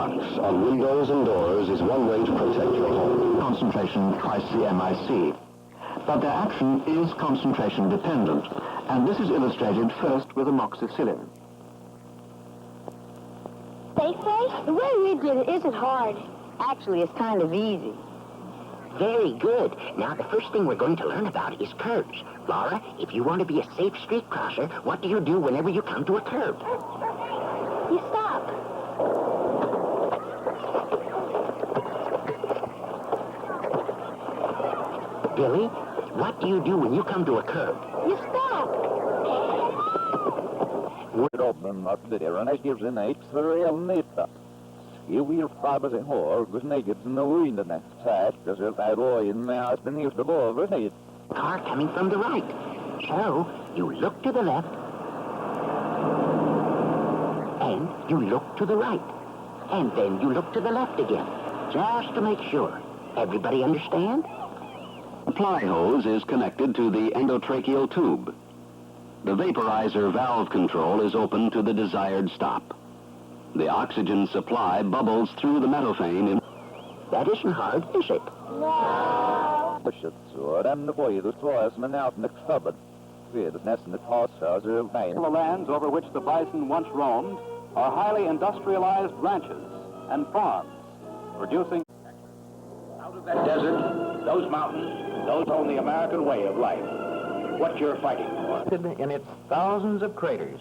locks on windows and doors is one way to protect your home. Concentration twice the MIC. But their action is concentration dependent, and this is illustrated first with amoxicillin. Steakface, the way we did it isn't hard. Actually, it's kind of easy. Very good. Now, the first thing we're going to learn about is curves. Laura, if you want to be a safe street crosser, what do you do whenever you come to a curve? You stop. Billy, what do you do when you come to a curve? You stop. Would open up there and I gives an eight for real nita. You will fabers and horses naked in the wind and that fast as if I roy in my house beneath the overhead. Car coming from the right. So, you look to the left, and you look to the right, and then you look to the left again, just to make sure. Everybody understand? The ply hose is connected to the endotracheal tube. The vaporizer valve control is open to the desired stop. The oxygen supply bubbles through the metalphane. That isn't hard, is it? And the boy is twice man out in the cupboard. The nest in the toss house are vain. The lands over which the bison once roamed are highly industrialized ranches and farms, producing out of that desert, those mountains, those own the American way of life. What you're fighting for. In its thousands of craters.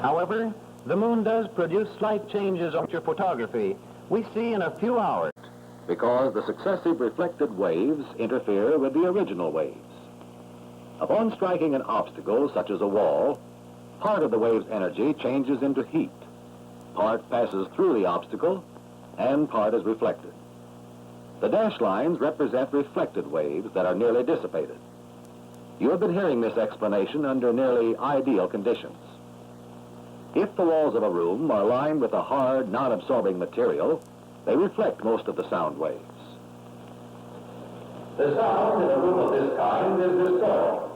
However, the moon does produce slight changes on your photography we see in a few hours. Because the successive reflected waves interfere with the original waves. Upon striking an obstacle, such as a wall, part of the wave's energy changes into heat. Part passes through the obstacle, and part is reflected. The dashed lines represent reflected waves that are nearly dissipated. You have been hearing this explanation under nearly ideal conditions. If the walls of a room are lined with a hard, non-absorbing material, they reflect most of the sound waves. The sound in a room of this kind is distorted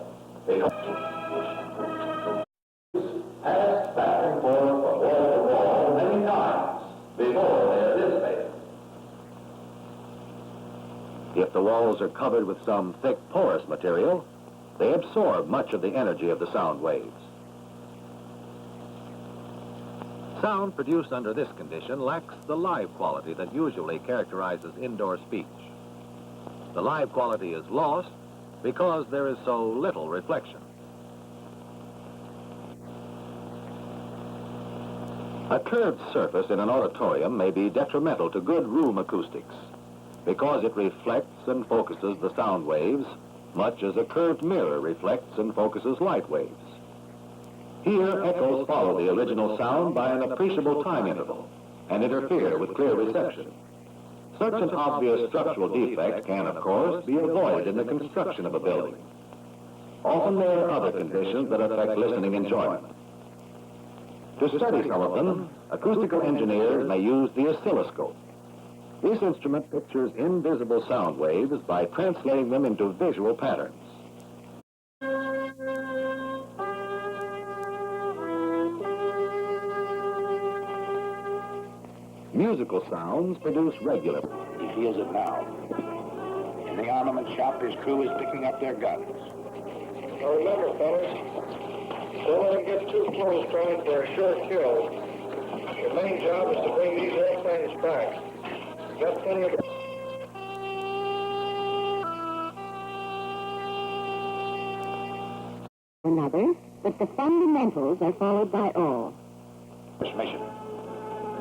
because pass back and forth from wall to wall many times before they are dissipated. If the walls are covered with some thick, porous material, they absorb much of the energy of the sound waves. Sound produced under this condition lacks the live quality that usually characterizes indoor speech. The live quality is lost because there is so little reflection. A curved surface in an auditorium may be detrimental to good room acoustics because it reflects and focuses the sound waves much as a curved mirror reflects and focuses light waves. Here, echoes follow the original sound by an appreciable time interval and interfere with clear reception. Such an obvious structural defect can, of course, be avoided in the construction of a building. Often there are other conditions that affect listening enjoyment. To study some of them, acoustical engineers may use the oscilloscope. This instrument pictures invisible sound waves by translating them into visual patterns. Musical sounds produce regular. He feels it now. In the armament shop, his crew is picking up their guns. Now remember, fellas, don't let them get too close trying for a short kill. Your main job is to bring these airplanes back. You got plenty of... Another, but the fundamentals are followed by all. This mission.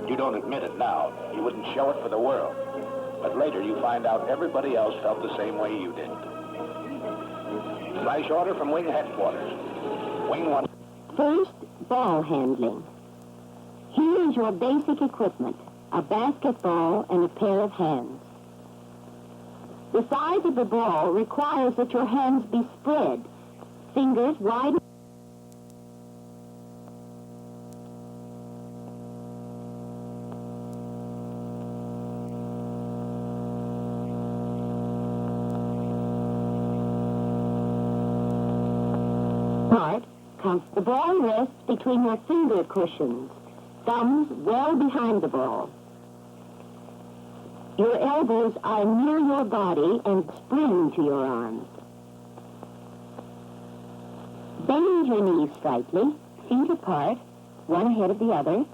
You don't admit it now. You wouldn't show it for the world. But later you find out everybody else felt the same way you did. Flash order from Wing Headquarters. Wing 1. First, ball handling. Here is your basic equipment, a basketball and a pair of hands. The size of the ball requires that your hands be spread, fingers wide. The ball rests between your finger cushions, thumbs well behind the ball. Your elbows are near your body and spring to your arms. Bend your knees slightly, feet apart, one ahead of the other.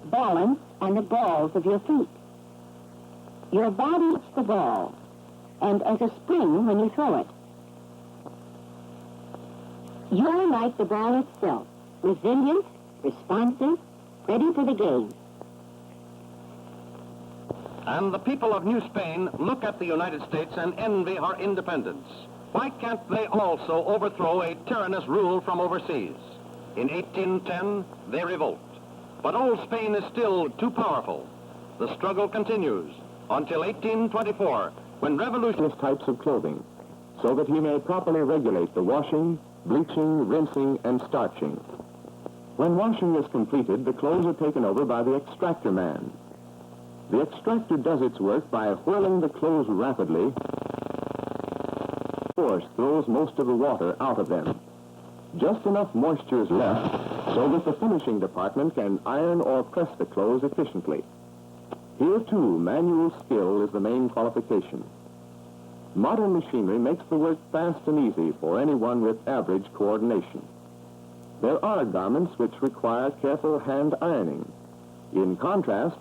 Balance on the balls of your feet. Your body hits the ball, and as a spring when you throw it. You're like the ball itself, resilient, responsive, ready for the game. And the people of New Spain look at the United States and envy our independence. Why can't they also overthrow a tyrannous rule from overseas? In 1810, they revolt. But old Spain is still too powerful. The struggle continues until 1824, when revolutionist types of clothing, so that he may properly regulate the washing, bleaching, rinsing, and starching. When washing is completed, the clothes are taken over by the extractor man. The extractor does its work by whirling the clothes rapidly. Force throws most of the water out of them. Just enough moisture is left so that the finishing department can iron or press the clothes efficiently. Here, too, manual skill is the main qualification. Modern machinery makes the work fast and easy for anyone with average coordination. There are garments which require careful hand ironing. In contrast,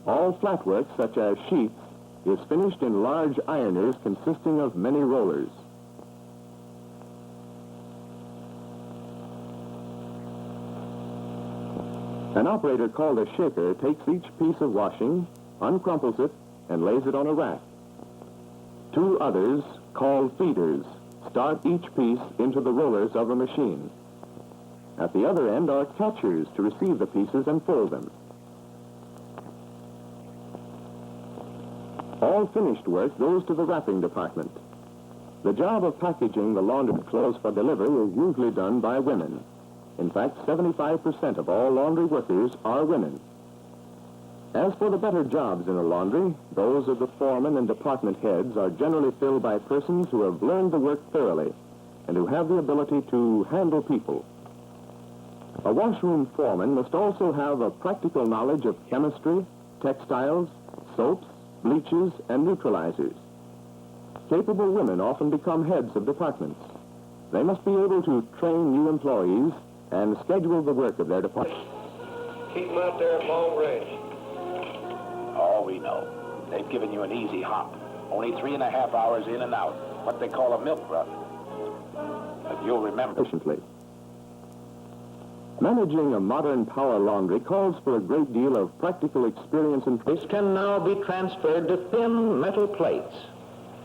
all flat work, such as sheets, is finished in large ironers consisting of many rollers. An operator called a shaker takes each piece of washing, uncrumples it, and lays it on a rack. Two others, called feeders, start each piece into the rollers of a machine. At the other end are catchers to receive the pieces and fold them. All finished work goes to the wrapping department. The job of packaging the laundered clothes for delivery is usually done by women. In fact, 75% of all laundry workers are women. As for the better jobs in a laundry, those of the foreman and department heads are generally filled by persons who have learned the work thoroughly and who have the ability to handle people. A washroom foreman must also have a practical knowledge of chemistry, textiles, soaps, bleaches, and neutralizers. Capable women often become heads of departments. They must be able to train new employees and schedule the work of their department. Keep them out there at long range. Oh, we know. They've given you an easy hop. Only 3.5 hours in and out. What they call a milk run. But you'll remember. Efficiently. Managing a modern power laundry calls for a great deal of practical experience and... This can now be transferred to thin metal plates,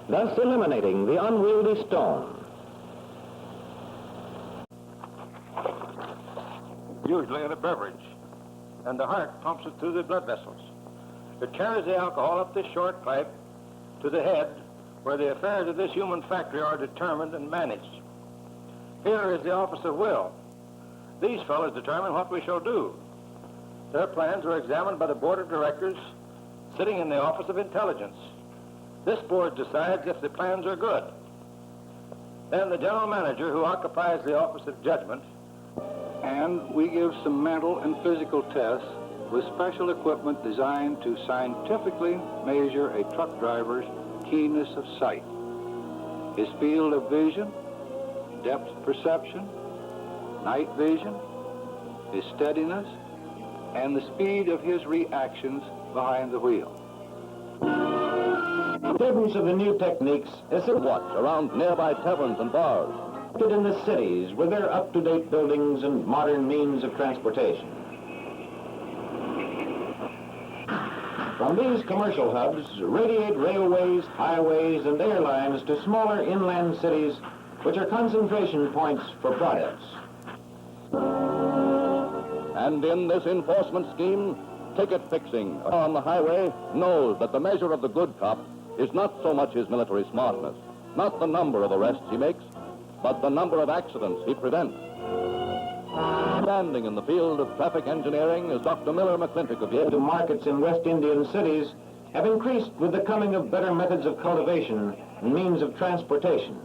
thus eliminating the unwieldy stone. Usually in a beverage, and the heart pumps it through the blood vessels. It carries the alcohol up this short pipe to the head, where the affairs of this human factory are determined and managed. Here is the office of will. These fellows determine what we shall do. Their plans are examined by the board of directors sitting in the office of intelligence. This board decides if the plans are good. Then the general manager, who occupies the office of judgment, and we give some mental and physical tests with special equipment designed to scientifically measure a truck driver's keenness of sight, his field of vision, depth perception, night vision, his steadiness, and the speed of his reactions behind the wheel. Students of the new techniques is what around nearby taverns and bars, in the cities with their up-to-date buildings and modern means of transportation. From these commercial hubs radiate railways, highways, and airlines to smaller inland cities, which are concentration points for products. And in this enforcement scheme, ticket fixing on the highway knows that the measure of the good cop is not so much his military smartness, not the number of arrests he makes, but the number of accidents he prevents. Standing in the field of traffic engineering is Dr. Miller McClintock of Yale. The markets in West Indian cities have increased with the coming of better methods of cultivation and means of transportation.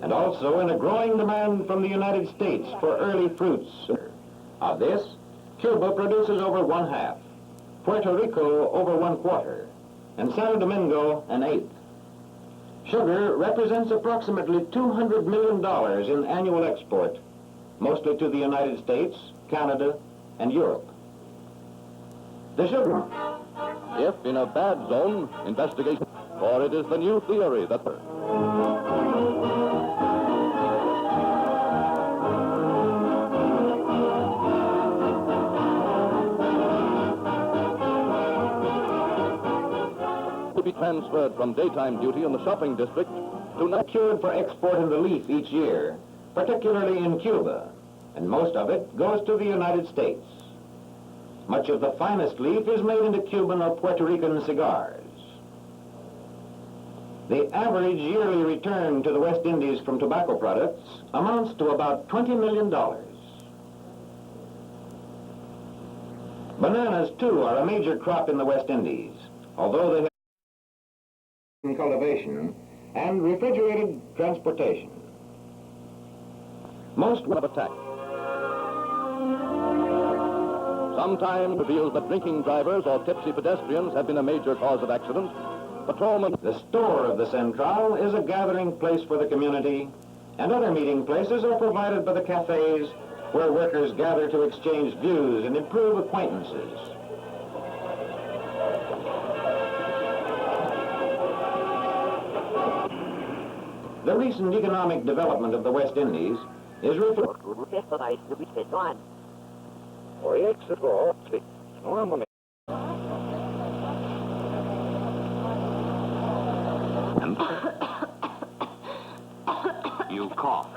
and also in a growing demand from the United States for early fruits. Of this, Cuba produces over 1/2, Puerto Rico over 1/4, and Santo Domingo an 1/8. Sugar represents approximately $200 million in annual export, mostly to the United States, Canada, and Europe. The sugar. If in a bad zone, investigation, for it is the new theory that... to be transferred from daytime duty in the shopping district to not Cured for export in relief each year, particularly in Cuba, and most of it goes to the United States. Much of the finest leaf is made into Cuban or Puerto Rican cigars. The average yearly return to the West Indies from tobacco products amounts to about $20 million. Bananas, too, are a major crop in the West Indies, although they have cultivation and refrigerated transportation. Most of attack. Sometimes reveals that drinking drivers or tipsy pedestrians have been a major cause of accident. Patrolmen... The store of the Central is a gathering place for the community, and other meeting places are provided by the cafes where workers gather to exchange views and improve acquaintances. The recent economic development of the West Indies is reflected. You cough.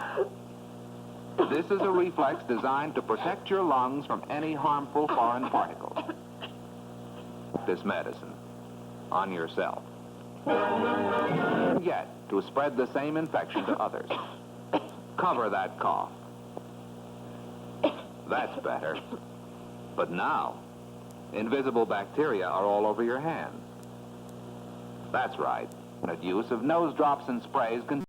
This is a reflex designed to protect your lungs from any harmful foreign particles. This medicine on yourself. Yet to spread the same infection to others. Cover that cough. That's better. But now, invisible bacteria are all over your hands. That's right. Use of nose drops and sprays can